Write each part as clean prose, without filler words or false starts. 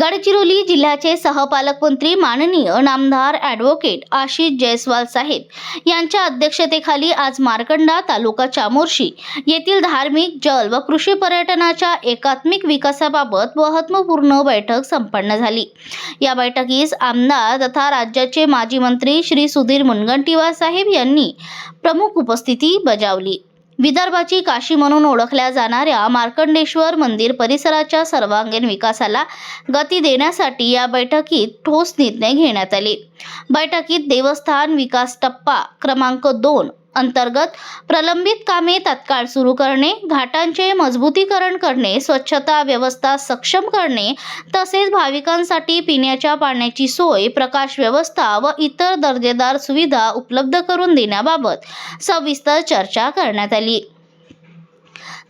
गडचिरोली जिल्ह्याचे सहपालकमंत्री माननीय नामदार ॲडव्होकेट आशिष जयस्वाल साहेब यांच्या अध्यक्षतेखाली आज मार्कंडा तालुका चामोर्शी येथील धार्मिक, जल व कृषी पर्यटनाच्या एकात्मिक विकासाबाबत महत्त्वपूर्ण बैठक संपन्न झाली। या बैठकीस आमदार तथा राज्याचे माजी मंत्री श्री सुधीर मुनगंटीवार साहेब यांनी प्रमुख उपस्थिती बजावली। विदर्भाची काशी म्हणून ओळखल्या जाणाऱ्या मार्कंडेश्वर मंदिर परिसराच्या सर्वांगीण विकासाला गती देण्यासाठी या बैठकीत ठोस निर्णय घेण्यात आले। बैठकीत देवस्थान विकास टप्पा क्रमांक 2 अंतर्गत प्रलंबित कामे तात्काळ सुरू करणे, घाटांचे मजबूतीकरण करणे, स्वच्छता व्यवस्था सक्षम करणे तसेच भाविकांसाठी पिण्याच्या पाण्याची सोय, प्रकाश व्यवस्था व इतर दर्जेदार सुविधा उपलब्ध करून देण्याबाबत सविस्तर चर्चा करण्यात आली।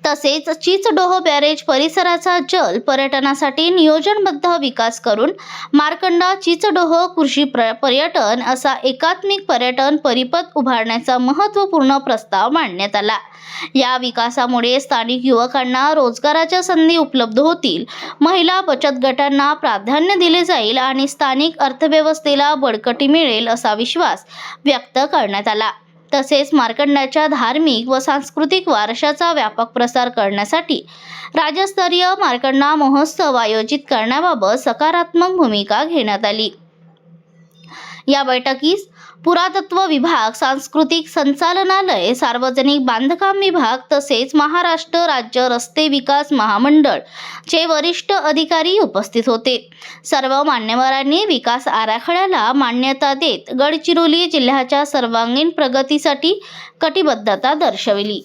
तसेच चिचडोह बॅरेज परिसराचा जल पर्यटनासाठी नियोजनबद्ध विकास करून मार्कंडा चिचडोह कृषी पर्यटन असा एकात्मिक पर्यटन परिपथ उभारण्याचा महत्त्वपूर्ण प्रस्ताव मांडण्यात आला। या विकासामुळे स्थानिक युवकांना रोजगाराच्या संधी उपलब्ध होतील, महिला बचत गटांना प्राधान्य दिले जाईल आणि स्थानिक अर्थव्यवस्थेला बळकटी मिळेल असा विश्वास व्यक्त करण्यात आला। तसेच मार्कंडाच्या धार्मिक व सांस्कृतिक वारशाचा व्यापक प्रसार करण्यासाठी राज्यस्तरीय मार्कंडा महोत्सव आयोजित करण्याबाबत सकारात्मक भूमिका घेण्यात आली। या बैठकीस पुरातत्व विभाग, सांस्कृतिक संचालनालय, सार्वजनिक बांधकाम विभाग तसेच महाराष्ट्र राज्य रस्ते विकास महामंडळ चे वरिष्ठ अधिकारी उपस्थित होते। सर्व मान्यवरांनी विकास आराखड्याला मान्यता देत गडचिरोली जिल्ह्याच्या सर्वांगीण प्रगतीसाठी कटिबद्धता दर्शवली।